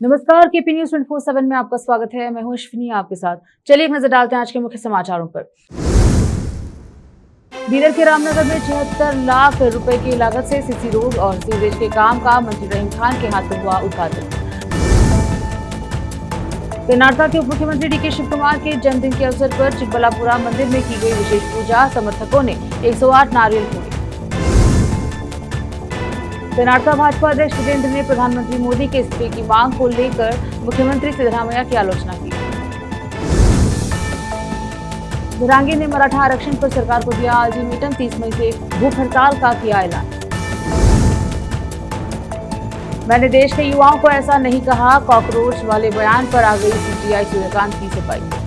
नमस्कार, KP news 24/7 में आपका स्वागत है। मैं हूं अश्विनी आपके साथ। चलिए एक नजर डालते हैं आज के मुख्य समाचारों पर। बीदर के रामनगर में 76 लाख रुपए की लागत से सीसी रोड और सीवरेज के काम का मंत्री रहीम खान के हाथों हुआ उद्घाटन। कर्नाटक के उप मुख्यमंत्री डीके शिव कुमार के जन्मदिन के अवसर पर चिकबल्लापुरा मंदिर में की गई विशेष पूजा। समर्थकों ने 108 नारियल फोड़े। कर्नाटक भाजपा अध्यक्ष विजेंद्र ने प्रधानमंत्री मोदी के इस्तीफे की मांग को लेकर मुख्यमंत्री सिद्धरामैया की आलोचना की। विरांगी ने मराठा आरक्षण पर सरकार को दिया अल्टीमेटम, 30 मई से भूख हड़ताल का किया ऐलान। मैंने देश के युवाओं को ऐसा नहीं कहा, कॉकरोच वाले बयान पर आ गई सीपीआई सूर्यकांत की सफाई।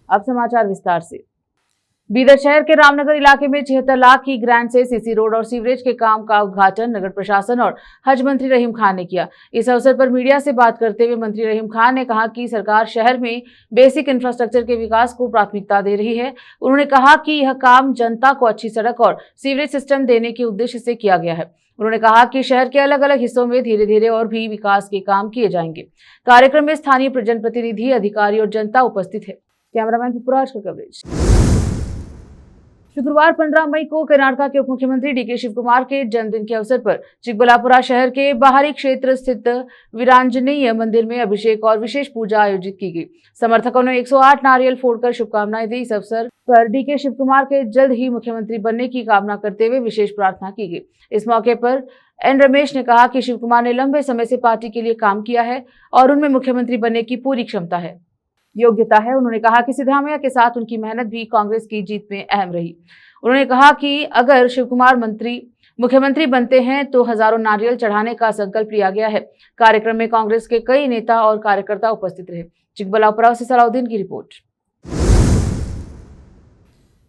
अब समाचार विस्तार से। बीदर शहर के रामनगर इलाके में 76 लाख की ग्रांट से सीसी रोड और सीवरेज के काम का उद्घाटन नगर प्रशासन और हज मंत्री रहीम खान ने किया। इस अवसर पर मीडिया से बात करते हुए मंत्री रहीम खान ने कहा कि सरकार शहर में बेसिक इंफ्रास्ट्रक्चर के विकास को प्राथमिकता दे रही है। उन्होंने कहा कि यह काम जनता को अच्छी सड़क और सीवरेज सिस्टम देने के उद्देश्य से किया गया है। उन्होंने कहा कि शहर के अलग अलग हिस्सों में धीरे धीरे और भी विकास के काम किए जाएंगे। कार्यक्रम में स्थानीय जनप्रतिनिधि, अधिकारी और जनता उपस्थित है। कैमरामैन पुष्पराज का कवरेज। शुक्रवार 15 मई को कर्नाटक के उप मुख्यमंत्री डीके शिव कुमार के जन्मदिन के अवसर पर चिकबल्लापुरा शहर के बाहरी क्षेत्र स्थित वीरांजनेय मंदिर में अभिषेक और विशेष पूजा आयोजित की गई। समर्थकों ने 108 नारियल फोड़कर शुभकामनाएं दी। इस अवसर पर डीके शिव कुमार के जल्द ही मुख्यमंत्री बनने की कामना करते हुए विशेष प्रार्थना की गई। इस मौके पर एन रमेश ने कहा कि शिव कुमार ने लंबे समय से पार्टी के लिए काम किया है और उनमें मुख्यमंत्री बनने की पूरी क्षमता है, योग्यता है। उन्होंने कहा कि सिद्धरामैया के साथ उनकी मेहनत भी कांग्रेस की जीत में अहम रही। उन्होंने कहा कि अगर शिव कुमार मुख्यमंत्री बनते हैं तो हजारों नारियल चढ़ाने का संकल्प लिया गया है। कार्यक्रम में कांग्रेस के कई नेता और कार्यकर्ता उपस्थित रहे। चिकबल्लापुरा से सलाउद्दीन की रिपोर्ट।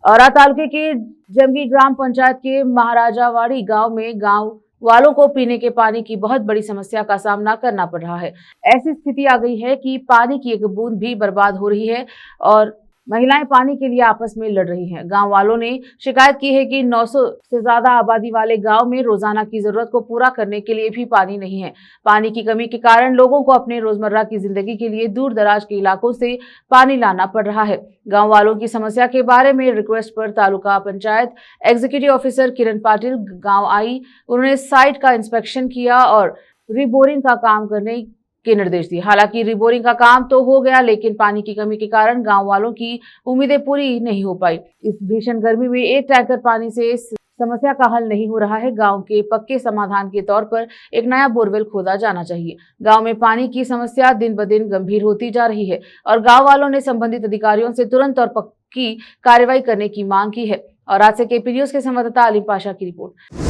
औरा तालुके के जमगी ग्राम पंचायत के महाराजावाड़ी गांव में गांव वालों को पीने के पानी की बहुत बड़ी समस्या का सामना करना पड़ रहा है। ऐसी स्थिति आ गई है कि पानी की एक बूंद भी बर्बाद हो रही है और महिलाएं पानी के लिए आपस में लड़ रही हैं। गांव वालों ने शिकायत की है कि 900 से ज्यादा आबादी वाले गांव में रोजाना की जरूरत को पूरा करने के लिए भी पानी नहीं है। पानी की कमी के कारण लोगों को अपने रोजमर्रा की जिंदगी के लिए दूर दराज के इलाकों से पानी लाना पड़ रहा है। गांव वालों की समस्या के बारे में रिक्वेस्ट पर तालुका पंचायत एग्जीक्यूटिव ऑफिसर किरण पाटिल गांव आई। उन्होंने साइट का इंस्पेक्शन किया और रिबोरिंग का काम करने के निर्देश दिए। हालांकि रिबोरिंग का काम तो हो गया, लेकिन पानी की कमी के कारण गांव वालों की उम्मीदें पूरी नहीं हो पाई। इस भीषण गर्मी में एक टैंकर पानी से इस समस्या का हल नहीं हो रहा है। गांव के पक्के समाधान के तौर पर एक नया बोरवेल खोदा जाना चाहिए। गांव में पानी की समस्या दिन ब दिन गंभीर होती जा रही है और गांव वालों ने संबंधित अधिकारियों से तुरंत और पक्की कार्रवाई करने की मांग की है। और आज से केपी न्यूज के संवाददाता अलीम पाशा की रिपोर्ट।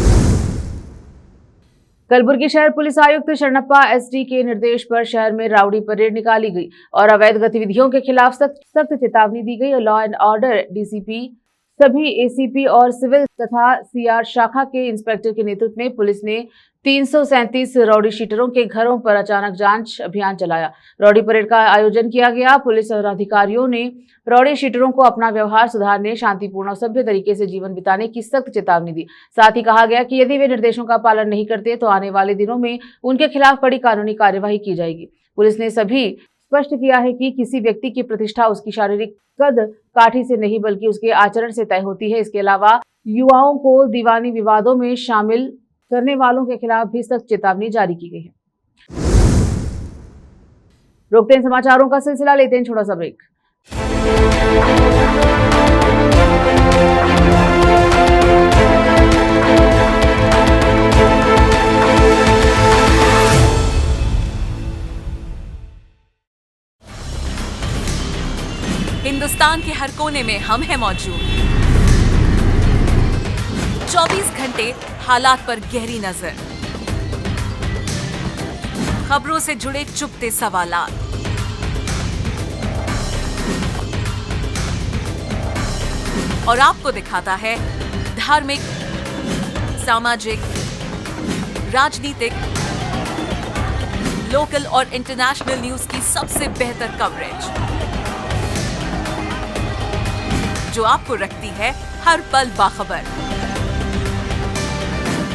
कलबुर्गी शहर पुलिस आयुक्त शरणप्पा एसडी के निर्देश पर शहर में राउडी परेड निकाली गई और अवैध गतिविधियों के खिलाफ सख्त चेतावनी दी गई। लॉ एंड ऑर्डर डीसीपी, सभी एसीपी और सिविल तथा सीआर शाखा के इंस्पेक्टर के नेतृत्व में पुलिस ने 337 रौडी शीटरों के घरों पर अचानक जांच अभियान चलाया। रौडी परेड का आयोजन किया गया। पुलिस और अधिकारियों ने रौडी शीटरों को अपना व्यवहार सुधारने, शांतिपूर्ण और सभ्य तरीके से जीवन बिताने की सख्त चेतावनी दी। साथ ही कहा गया कि यदि वे निर्देशों का पालन नहीं करते तो आने वाले दिनों में उनके खिलाफ कड़ी कानूनी कार्यवाही की जाएगी। पुलिस ने सभी स्पष्ट किया है कि किसी व्यक्ति की प्रतिष्ठा उसकी शारीरिक कद काठी से नहीं बल्कि उसके आचरण से तय होती है। इसके अलावा युवाओं को दीवानी विवादों में शामिल करने वालों के खिलाफ भी सख्त चेतावनी जारी की गई है। रोकते हैं समाचारों का सिलसिला, लेते हैं छोटा सा ब्रेक। हिंदुस्तान के हर कोने में हम हैं मौजूद। 24 घंटे हालात पर गहरी नजर, खबरों से जुड़े चुपते सवालात, और आपको दिखाता है धार्मिक, सामाजिक, राजनीतिक, लोकल और इंटरनेशनल न्यूज की सबसे बेहतर कवरेज, जो आपको रखती है हर पल बाखबर।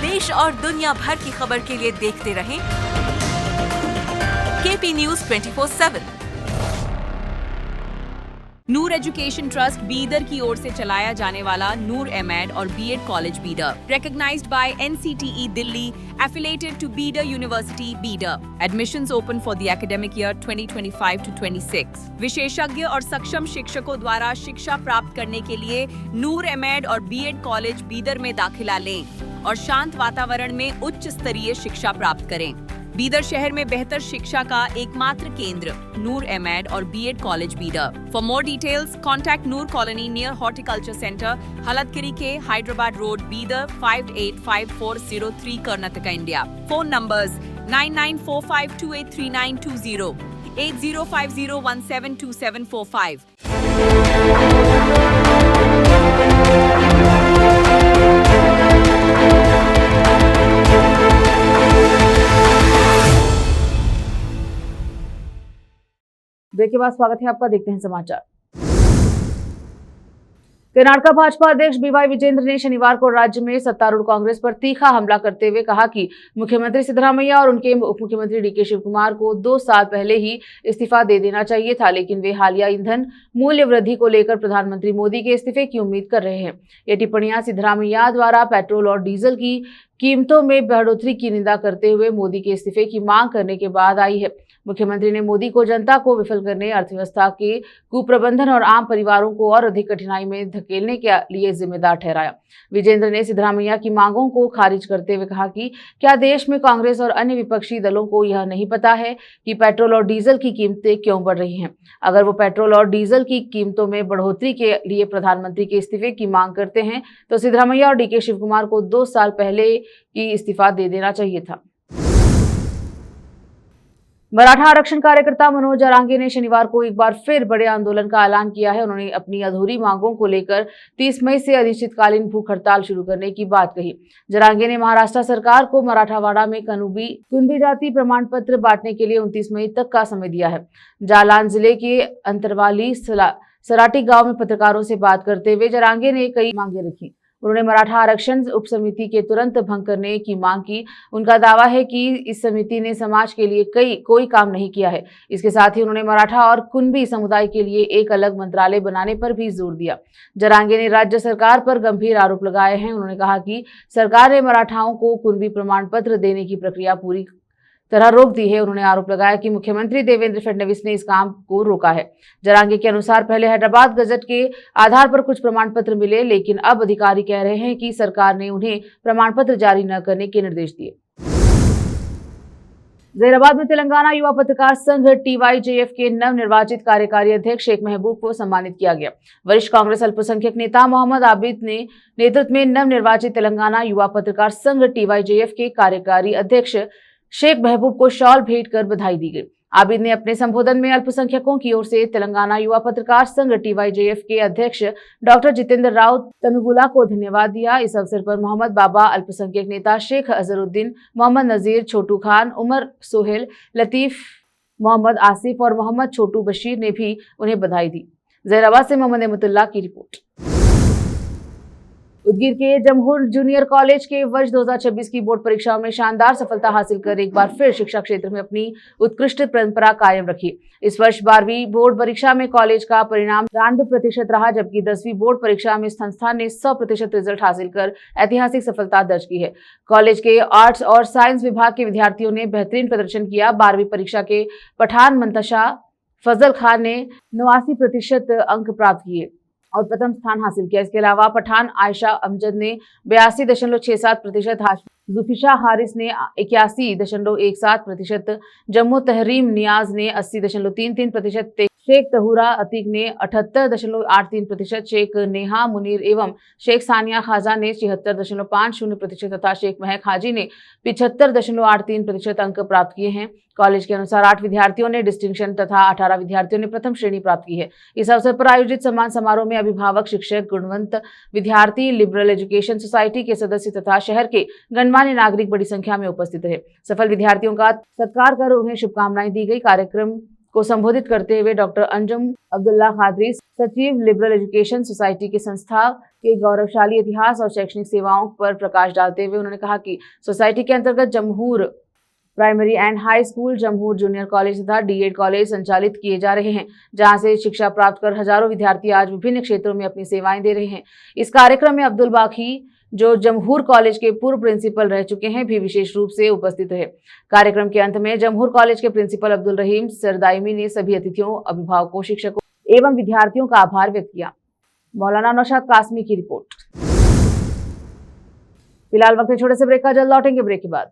देश और दुनिया भर की खबर के लिए देखते रहें KP news 24/7। Noor education trust Bidar की ओर से चलाया जाने वाला नूर एमएड और BEd college Bidar, recognized by NCTE Delhi, affiliated to Bidar University, Bidar. Admissions open for the academic year 2025 to 26. विशेषज्ञ और सक्षम शिक्षकों द्वारा शिक्षा प्राप्त करने के लिए नूर एमएड और बीएड कॉलेज बीदर में दाखिला लें और शांत वातावरण में उच्च स्तरीय शिक्षा प्राप्त करें। बीदर शहर में बेहतर शिक्षा का एकमात्र केंद्र नूर एमएड और BEd college Bidar. For more details contact Noor colony near horticulture centre, हलदगिरी के Hyderabad road, Bidar 585403 Karnataka, India. Phone numbers 9945283920, 8050172745। Break के बाद स्वागत है आपका। देखते हैं समाचार। कर्नाटक भाजपा अध्यक्ष बीवाई विजेंद्र ने शनिवार को राज्य में सत्तारूढ़ कांग्रेस पर तीखा हमला करते हुए कहा कि मुख्यमंत्री सिद्धरामैया और उनके उप मुख्यमंत्री डीके शिवकुमार को 2 साल पहले ही इस्तीफा दे देना चाहिए था, लेकिन वे हालिया ईंधन मूल्य वृद्धि को लेकर प्रधानमंत्री मोदी के इस्तीफे की उम्मीद कर रहे हैं। ये टिप्पणियां सिद्धरामैया द्वारा पेट्रोल और डीजल की कीमतों में बढ़ोतरी की निंदा करते हुए मोदी के इस्तीफे की मांग करने के बाद आई है। मुख्यमंत्री ने मोदी को जनता को विफल करने, अर्थव्यवस्था के कुप्रबंधन और आम परिवारों को और अधिक कठिनाई में धकेलने के लिए जिम्मेदार ठहराया। विजेंद्र ने सिद्धरामैया की मांगों को खारिज करते हुए कहा कि क्या देश में कांग्रेस और अन्य विपक्षी दलों को यह नहीं पता है कि पेट्रोल और डीजल की कीमतें क्यों बढ़ रही हैं? अगर वो पेट्रोल और डीजल की कीमतों में बढ़ोतरी के लिए प्रधानमंत्री के इस्तीफे की मांग करते हैं तो सिद्धरामैया और डीके शिवकुमार को 2 साल पहले ही इस्तीफा दे देना चाहिए था। मराठा आरक्षण कार्यकर्ता मनोज जरांगे ने शनिवार को एक बार फिर बड़े आंदोलन का ऐलान किया है। उन्होंने अपनी अधूरी मांगों को लेकर 30 मई से अनिश्चितकालीन भूख हड़ताल शुरू करने की बात कही। जरांगे ने महाराष्ट्र सरकार को मराठावाड़ा में कुणबी जाति प्रमाण पत्र बांटने के लिए 29 मई तक का समय दिया है। जालौन जिले के अंतरवाली सराटी गांव में पत्रकारों से बात करते हुए जरांगे ने कई मांगे रखी। उन्होंने मराठा आरक्षण उपसमिति के तुरंत भंग करने की मांग की। उनका दावा है कि इस समिति ने समाज के लिए कोई काम नहीं किया है। इसके साथ ही उन्होंने मराठा और कुणबी समुदाय के लिए एक अलग मंत्रालय बनाने पर भी जोर दिया। जरांगे ने राज्य सरकार पर गंभीर आरोप लगाए हैं। उन्होंने कहा कि सरकार ने मराठाओं को कुणबी प्रमाण पत्र देने की प्रक्रिया पूरी तरह रोक दी है। उन्होंने आरोप लगाया कि मुख्यमंत्री देवेंद्र फडणवीस ने इस काम को रोका है। जरांगे के अनुसार पहले हैदराबाद गजट के आधार पर कुछ प्रमाण पत्र मिले, लेकिन अब अधिकारी कह रहे हैं कि सरकार ने उन्हें प्रमाण पत्र जारी न करने के निर्देश दिए। जहीराबाद में तेलंगाना युवा पत्रकार संघ TYJF के नवनिर्वाचित कार्यकारी अध्यक्ष शेख महबूब को सम्मानित किया गया। वरिष्ठ कांग्रेस अल्पसंख्यक नेता मोहम्मद आबिद ने नेतृत्व में नवनिर्वाचित तेलंगाना युवा पत्रकार संघ TYJF के कार्यकारी अध्यक्ष शेख महबूब को शॉल भेंट कर बधाई दी गई। आबिद ने अपने संबोधन में अल्पसंख्यकों की ओर से तेलंगाना युवा पत्रकार संघ TYJF के अध्यक्ष डॉक्टर जितेंद्र राव तनुगुला को धन्यवाद दिया। इस अवसर पर मोहम्मद बाबा, अल्पसंख्यक नेता शेख अजहरुद्दीन, मोहम्मद नजीर, छोटू खान, उमर सोहेल, लतीफ, मोहम्मद आसिफ और मोहम्मद छोटू बशीर ने भी उन्हें बधाई दी। जहीराबाद से मोहम्मद अहमदुल्लाह की रिपोर्ट। उदगीर के जमहूर जूनियर कॉलेज के वर्ष 2026 की बोर्ड परीक्षाओं में शानदार सफलता हासिल कर एक बार फिर शिक्षा क्षेत्र में अपनी उत्कृष्ट परंपरा कायम रखी। इस वर्ष 12वीं बोर्ड परीक्षा में कॉलेज का परिणाम 93% रहा, जबकि 10वीं बोर्ड परीक्षा में संस्थान ने 100% रिजल्ट हासिल कर ऐतिहासिक सफलता दर्ज की है। कॉलेज के आर्ट्स और साइंस विभाग के विद्यार्थियों ने बेहतरीन प्रदर्शन किया। 12वीं परीक्षा के पठान मंतशा फजल खान ने 89% अंक प्राप्त किए और प्रथम स्थान हासिल किया। इसके अलावा पठान आयशा अमजद ने 82.67% हासिल, जुफिशा हारिस ने 81.17%, जम्मू तहरीम नियाज ने 80.33%, शेख तहूरा अतीक ने 78.83%, शेख नेहा मुनीर एवं शेख सानिया खाजा ने 76.50% तथा शेख महक हाजी ने 75.83% अंक प्राप्त किए हैं। कॉलेज के अनुसार 8 विद्यार्थियों ने डिस्टिंक्शन तथा 18 विद्यार्थियों ने प्रथम श्रेणी प्राप्त की है। इस अवसर पर आयोजित सम्मान समारोह में अभिभावक, शिक्षक, गुणवंत विद्यार्थी, लिबरल एजुकेशन सोसाइटी के सदस्य तथा शहर के गणमान्य नागरिक बड़ी संख्या में उपस्थित रहे। सफल विद्यार्थियों का सत्कार कर उन्हें शुभकामनाएं दी गई। कार्यक्रम को संबोधित करते हुए डॉक्टर अंजुम अब्दुल्ला खादरी, सचिव लिबरल एजुकेशन सोसाइटी के संस्था के गौरवशाली इतिहास और शैक्षणिक सेवाओं पर प्रकाश डालते हुए उन्होंने कहा कि सोसाइटी के अंतर्गत Jamhoor primary and high school, Jamhoor junior college तथा डीएड कॉलेज संचालित किए जा रहे हैं, जहां से शिक्षा प्राप्त कर हजारों विद्यार्थी आज विभिन्न क्षेत्रों में अपनी सेवाएं दे रहे हैं। इस कार्यक्रम में अब्दुल बाकी, जो जमहूर कॉलेज के पूर्व प्रिंसिपल रह चुके हैं, भी विशेष रूप से उपस्थित रहे। कार्यक्रम के अंत में जमहूर कॉलेज के प्रिंसिपल अब्दुल रहीम सरदाइमी ने सभी अतिथियों, अभिभावकों, शिक्षकों एवं विद्यार्थियों का आभार व्यक्त किया। मौलाना नौशाद कासमी की रिपोर्ट। फिलहाल वक्त छोटे से ब्रेक का, जल्द लौटेंगे ब्रेक के बाद।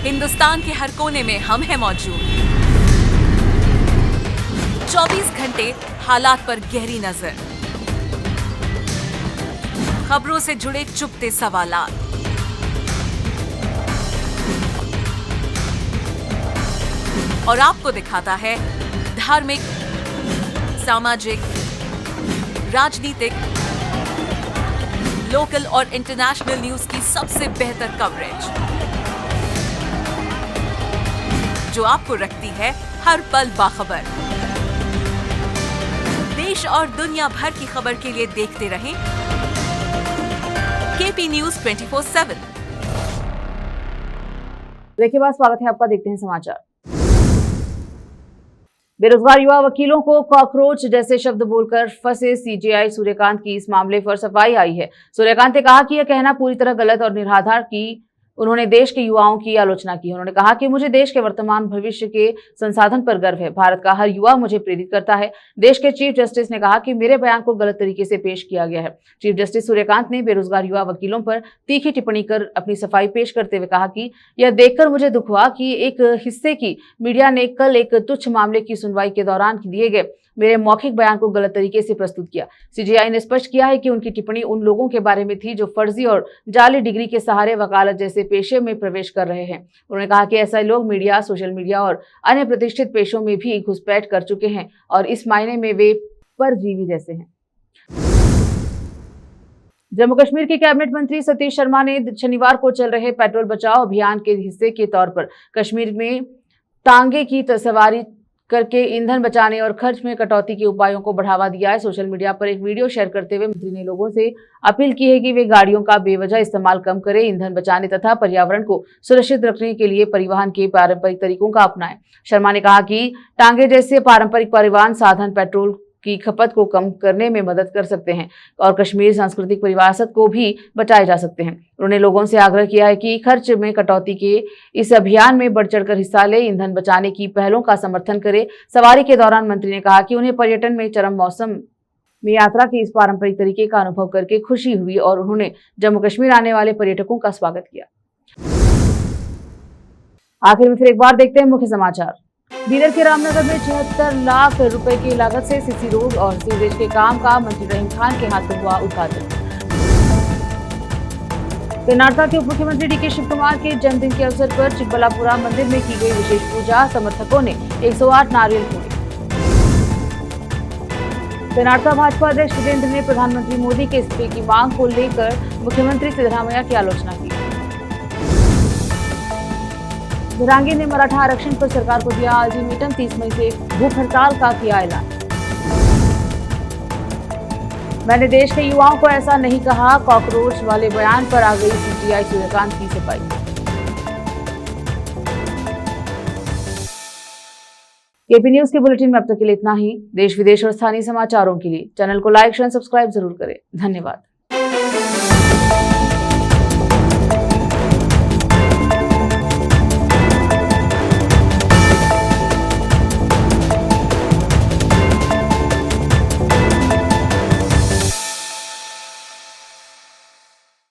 हिंदुस्तान के हर कोने में हम हैं मौजूद। 24 घंटे हालात पर गहरी नजर, खबरों से जुड़े चुपते सवालात, और आपको दिखाता है धार्मिक, सामाजिक, राजनीतिक, लोकल और इंटरनेशनल न्यूज की सबसे बेहतर कवरेज, जो आपको रखती है हर पल बाखबर। देश और दुनिया भर की खबर के लिए देखते रहें केपी न्यूज 24/7। ब्रेक के बाद स्वागत है आपका, देखते हैं समाचार। बेरोजगार युवा वकीलों को कॉकरोच जैसे शब्द बोलकर फंसे सीजेआई सूर्यकांत की इस मामले पर सफाई आई है। सूर्यकांत ने कहा कि यह कहना पूरी तरह गलत और निराधार की उन्होंने देश के युवाओं की आलोचना की। उन्होंने कहा कि मुझे देश के वर्तमान भविष्य के संसाधन पर गर्व है। भारत का हर युवा मुझे प्रेरित करता है। देश के चीफ जस्टिस ने कहा कि मेरे बयान को गलत तरीके से पेश किया गया है। चीफ जस्टिस सूर्यकांत ने बेरोजगार युवा वकीलों पर तीखी टिप्पणी कर अपनी सफाई पेश करते हुए कहा कि यह देखकर मुझे दुख हुआ कि एक हिस्से की मीडिया ने कल एक तुच्छ मामले की सुनवाई के दौरान दिए गए मेरे मौखिक बयान को गलत तरीके से प्रस्तुत किया। सीजेआई ने स्पष्ट किया है कि उनकी टिप्पणी उन लोगों के बारे में थी जो फर्जी और जाली डिग्री के सहारे वकालत जैसे पेशे में प्रवेश कर रहे हैं। उन्होंने कहा कि ऐसे लोग मीडिया, सोशल मीडिया और अन्य प्रतिष्ठित पेशों में भी घुसपैठ कर चुके हैं और इस मायने में वे परजीवी जैसे हैं। जम्मू कश्मीर के कैबिनेट मंत्री सतीश शर्मा ने शनिवार को चल रहे पेट्रोल बचाओ अभियान के हिस्से के तौर पर कश्मीर में टांगे की सवारी करके ईंधन बचाने और खर्च में कटौती के उपायों को बढ़ावा दिया है। सोशल मीडिया पर एक वीडियो शेयर करते हुए मंत्री ने लोगों से अपील की है कि वे गाड़ियों का बेवजह इस्तेमाल कम करें, ईंधन बचाने तथा पर्यावरण को सुरक्षित रखने के लिए परिवहन के पारंपरिक तरीकों का अपनाएं। शर्मा ने कहा कि टांगे जैसे पारंपरिक परिवहन साधन पेट्रोल की खपत को कम करने में मदद कर सकते हैं और कश्मीर सांस्कृतिक विरासत को भी बचाए जा सकते हैं। उन्होंने लोगों से आग्रह किया है कि खर्च में कटौती के इस अभियान में बढ़ चढ़कर हिस्सा ले, ईंधन बचाने की पहलों का समर्थन करें। सवारी के दौरान मंत्री ने कहा कि उन्हें पर्यटन में चरम मौसम में यात्रा के इस पारंपरिक तरीके का अनुभव करके खुशी हुई और उन्होंने जम्मू कश्मीर आने वाले पर्यटकों का स्वागत किया। आखिर में फिर एक बार देखते हैं मुख्य समाचार। बीदर के रामनगर में 76 लाख रुपए की लागत से सीसी रोड और सीवरेज के काम का मंत्री रहीम खान के हाथों हुआ उद्घाटन। कर्नाटक के उप मुख्यमंत्री डीके शिव कुमार के जन्मदिन के अवसर पर चिकबल्लापुरा मंदिर में की गई विशेष पूजा, समर्थकों ने 108 नारियल फोड़े। कर्नाटक भाजपा अध्यक्ष वीरेंद्र ने प्रधानमंत्री मोदी के इस्तीफे की मांग को लेकर मुख्यमंत्री सिद्धरामैया की आलोचना की। विरांगी ने मराठा आरक्षण पर सरकार को दिया अल्टीमेटम, 30 मई से भूख हड़ताल का किया ऐलान। मैंने देश के युवाओं को ऐसा नहीं कहा, कॉकरोच वाले बयान पर आ गई सीजेआई सूर्यकांत की सफाई। केपी न्यूज के बुलेटिन में अब तक के लिए इतना ही। देश विदेश और स्थानीय समाचारों के लिए चैनल को लाइक, शेयर, सब्सक्राइब जरूर करें। धन्यवाद।